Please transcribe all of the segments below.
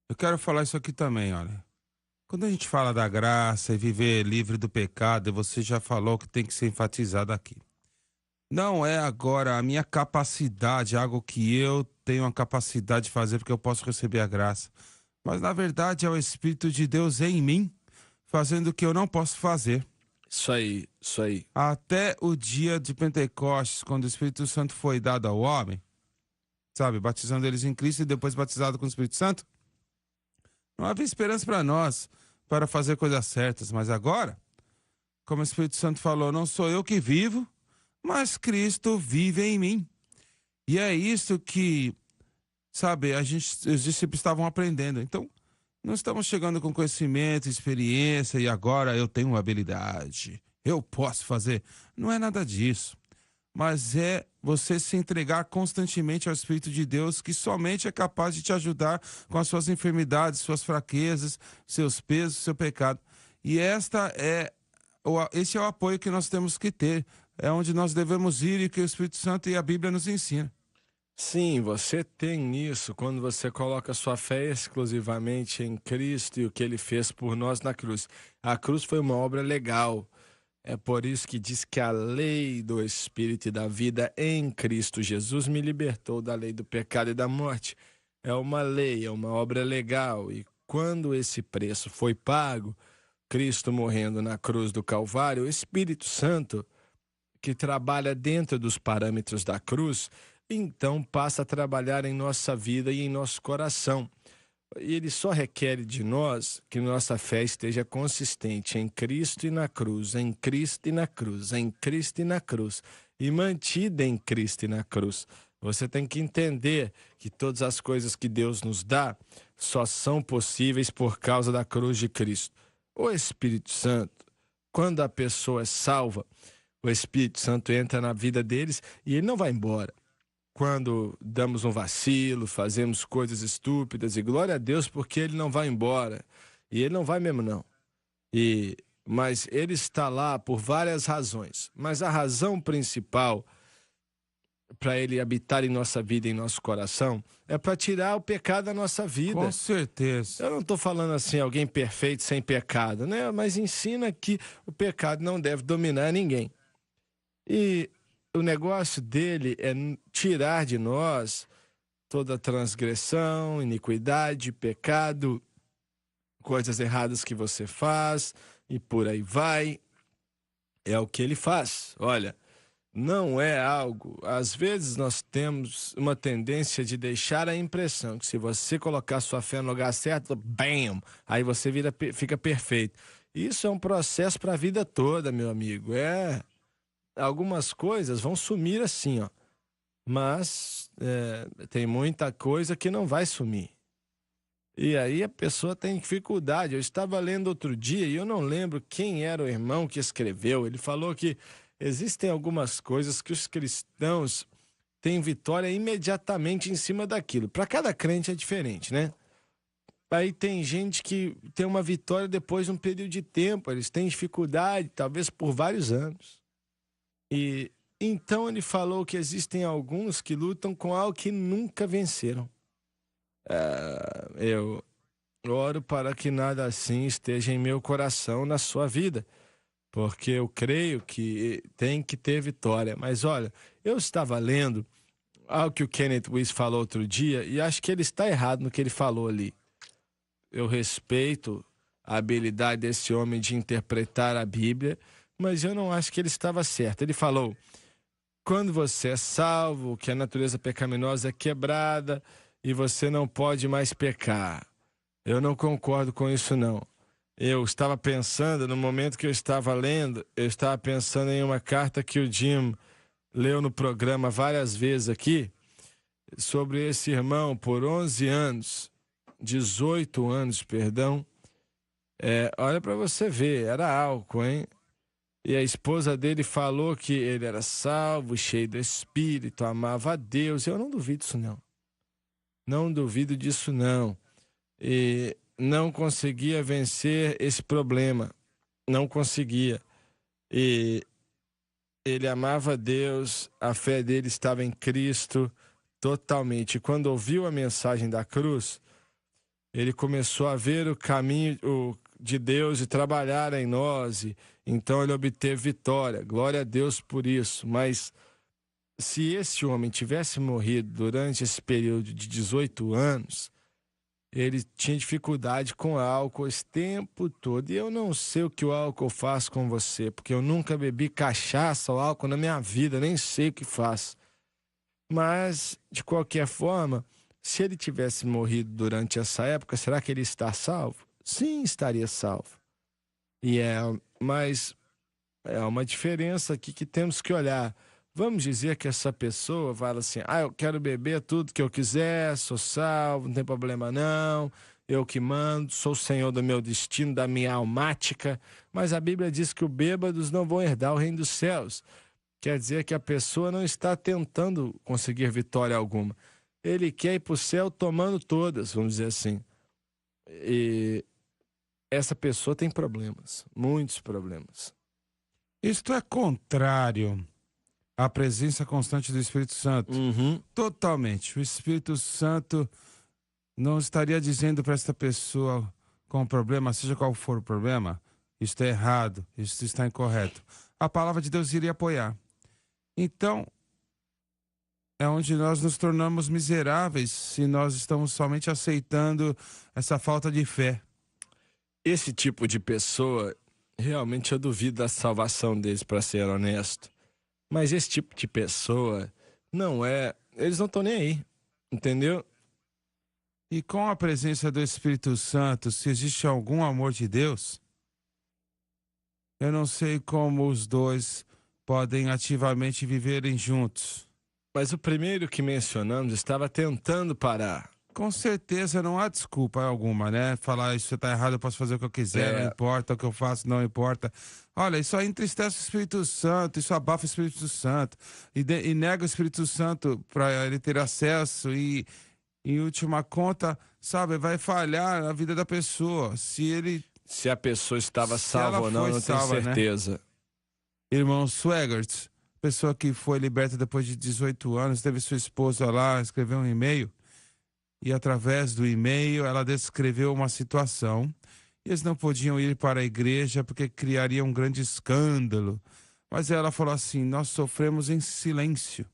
Eu quero falar isso aqui também, olha. Quando a gente fala da graça e viver livre do pecado, você já falou que tem que ser enfatizado aqui. Não é agora a minha capacidade, algo que eu tenho a capacidade de fazer porque eu posso receber a graça. Mas na verdade é o Espírito de Deus em mim, fazendo o que eu não posso fazer. Isso aí, isso aí. Até o dia de Pentecostes, quando o Espírito Santo foi dado ao homem, sabe, batizando eles em Cristo e depois batizado com o Espírito Santo, não havia esperança para nós para fazer coisas certas, mas agora, como o Espírito Santo falou, não sou eu que vivo, mas Cristo vive em mim. E é isso que, sabe, os discípulos estavam aprendendo. Então, não estamos chegando com conhecimento, experiência e agora eu tenho habilidade, eu posso fazer. Não é nada disso. Mas é você se entregar constantemente ao Espírito de Deus, que somente é capaz de te ajudar com as suas enfermidades, suas fraquezas, seus pesos, seu pecado. E esse é o apoio que nós temos que ter. É onde nós devemos ir e que o Espírito Santo e a Bíblia nos ensina. Sim, você tem isso quando você coloca sua fé exclusivamente em Cristo e o que ele fez por nós na cruz. A cruz foi uma obra legal. É por isso que diz que a lei do Espírito e da vida em Cristo Jesus me libertou da lei do pecado e da morte. É uma lei, é uma obra legal. E quando esse preço foi pago, Cristo morrendo na cruz do Calvário, o Espírito Santo, que trabalha dentro dos parâmetros da cruz, então passa a trabalhar em nossa vida e em nosso coração. E ele só requer de nós que nossa fé esteja consistente em Cristo e na cruz, em Cristo e na cruz, em Cristo e na cruz, e mantida em Cristo e na cruz. Você tem que entender que todas as coisas que Deus nos dá só são possíveis por causa da cruz de Cristo. O Espírito Santo, quando a pessoa é salva, o Espírito Santo entra na vida deles e ele não vai embora. Quando damos um vacilo, fazemos coisas estúpidas, e glória a Deus porque ele não vai embora. E ele não vai mesmo não. Mas ele está lá por várias razões. Mas a razão principal para ele habitar em nossa vida, em nosso coração, é para tirar o pecado da nossa Com vida. certeza. Eu não estou falando assim, alguém perfeito sem pecado, né? Mas ensina que o pecado não deve dominar ninguém. E o negócio dele é tirar de nós toda transgressão, iniquidade, pecado, coisas erradas que você faz e por aí vai. É o que ele faz. Olha, não é algo. Às vezes nós temos uma tendência de deixar a impressão que se você colocar sua fé no lugar certo, bam, aí você fica perfeito. Isso é um processo para a vida toda, meu amigo. Algumas coisas vão sumir assim, ó. Mas tem muita coisa que não vai sumir. E aí a pessoa tem dificuldade. Eu estava lendo outro dia e eu não lembro quem era o irmão que escreveu. Ele falou que existem algumas coisas que os cristãos têm vitória imediatamente em cima daquilo. Para cada crente é diferente, né? Aí tem gente que tem uma vitória depois de um período de tempo. Eles têm dificuldade, talvez por vários anos. E então ele falou que existem alguns que lutam com algo que nunca venceram. Eu oro para que nada assim esteja em meu coração, na sua vida, porque eu creio que tem que ter vitória. Mas olha, eu estava lendo algo que o Kenneth Wuest falou outro dia e acho que ele está errado no que ele falou ali. Eu respeito a habilidade desse homem de interpretar a Bíblia, mas eu não acho que ele estava certo. Ele falou: quando você é salvo, que a natureza pecaminosa é quebrada e você não pode mais pecar. Eu não concordo com isso, não. Eu estava pensando, no momento que eu estava lendo, eu estava pensando em uma carta que o Jim leu no programa várias vezes aqui, sobre esse irmão por 11 anos, 18 anos, perdão. Olha para você ver, era álcool, hein? E a esposa dele falou que ele era salvo, cheio do Espírito, amava a Deus. Eu não duvido disso, não. Não duvido disso, não. E não conseguia vencer esse problema. Não conseguia. E ele amava a Deus, a fé dele estava em Cristo totalmente. E quando ouviu a mensagem da cruz, ele começou a ver o caminho de Deus e trabalhar em nós, e então ele obteve vitória. Glória a Deus por isso. Mas se esse homem tivesse morrido durante esse período de 18 anos, ele tinha dificuldade com álcool esse tempo todo. E eu não sei o que o álcool faz com você, porque eu nunca bebi cachaça ou álcool na minha vida, nem sei o que faz. Mas, de qualquer forma, se ele tivesse morrido durante essa época, será que ele está salvo? Sim, estaria salvo. Mas é uma diferença aqui que temos que olhar. Vamos dizer que essa pessoa fala assim: eu quero beber tudo que eu quiser, sou salvo, não tem problema não, eu que mando, sou o senhor do meu destino, da minha almática. Mas a Bíblia diz que os bêbados não vão herdar o reino dos céus. Quer dizer que a pessoa não está tentando conseguir vitória alguma. Ele quer ir para o céu tomando todas, vamos dizer assim. E essa pessoa tem problemas, muitos problemas. Isto é contrário à presença constante do Espírito Santo. Totalmente. O Espírito Santo não estaria dizendo para esta pessoa com problema, seja qual for o problema, isto é errado, isto está incorreto. A palavra de Deus iria apoiar. Então, é onde nós nos tornamos miseráveis se nós estamos somente aceitando essa falta de fé. Esse tipo de pessoa, realmente eu duvido da salvação deles, para ser honesto. Mas esse tipo de pessoa não é... Eles não estão nem aí, entendeu? E com a presença do Espírito Santo, se existe algum amor de Deus, eu não sei como os dois podem ativamente viverem juntos. Mas o primeiro que mencionamos estava tentando parar. Com certeza não há desculpa alguma, né? Falar isso está errado, eu posso fazer o que eu quiser, não importa o que eu faço, não importa. Olha, isso aí entristece o Espírito Santo, isso abafa o Espírito Santo e nega o Espírito Santo para ele ter acesso e, em última conta, sabe, vai falhar a vida da pessoa. Se a pessoa estava salva ou não, eu não tenho salva, certeza. Né? Irmão Swaggart, pessoa que foi liberta depois de 18 anos, teve sua esposa lá, escreveu um e-mail. E através do e-mail ela descreveu uma situação. Eles não podiam ir para a igreja porque criaria um grande escândalo. Mas ela falou assim: nós sofremos em silêncio.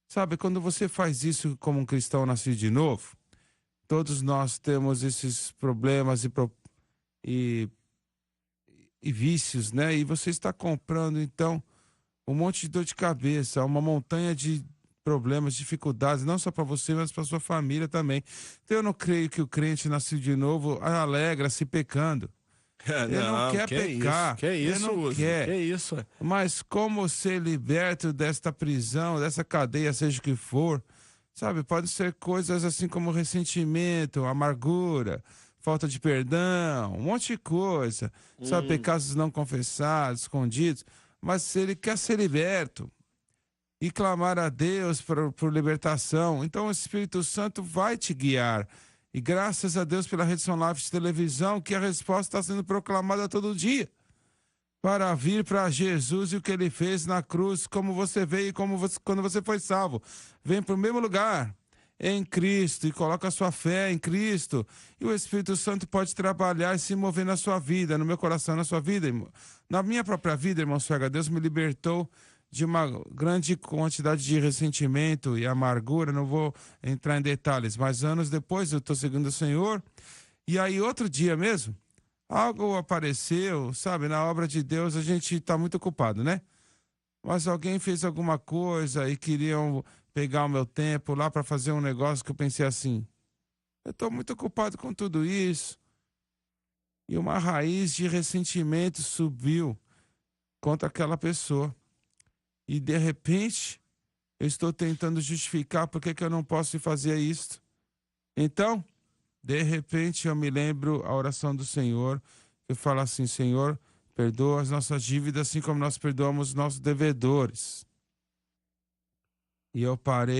Sabe, quando você faz isso como um cristão nascido de novo, todos nós temos esses problemas e vícios, né? E você está comprando, então, um monte de dor de cabeça, uma montanha de problemas, dificuldades, não só para você, mas para sua família também. Então eu não creio que o crente nascido de novo alegra-se pecando. Ele não quer pecar. Ele não quer. Que isso? Mas como ser liberto desta prisão, dessa cadeia, seja o que for, sabe? Pode ser coisas assim como ressentimento, amargura, falta de perdão, um monte de coisa. Sabe, pecados não confessados, escondidos. Mas se ele quer ser liberto e clamar a Deus por libertação, então o Espírito Santo vai te guiar. E graças a Deus pela Rede São Live de televisão, que a resposta está sendo proclamada todo dia. Para vir para Jesus e o que ele fez na cruz, como você veio e quando você foi salvo. Vem para o mesmo lugar, em Cristo, e coloca a sua fé em Cristo. E o Espírito Santo pode trabalhar e se mover na sua vida, no meu coração, na sua vida. Na minha própria vida, irmão Suega, Deus me libertou de uma grande quantidade de ressentimento e amargura. Não vou entrar em detalhes, mas anos depois eu estou seguindo o Senhor. E aí, outro dia mesmo, algo apareceu, sabe? Na obra de Deus a gente está muito ocupado, né? Mas alguém fez alguma coisa e queriam pegar o meu tempo lá para fazer um negócio que eu pensei assim: eu estou muito ocupado com tudo isso. E uma raiz de ressentimento subiu contra aquela pessoa. E de repente, eu estou tentando justificar por que eu não posso fazer isto. Então, de repente, eu me lembro a oração do Senhor. Eu falo assim: Senhor, perdoa as nossas dívidas assim como nós perdoamos os nossos devedores. E eu parei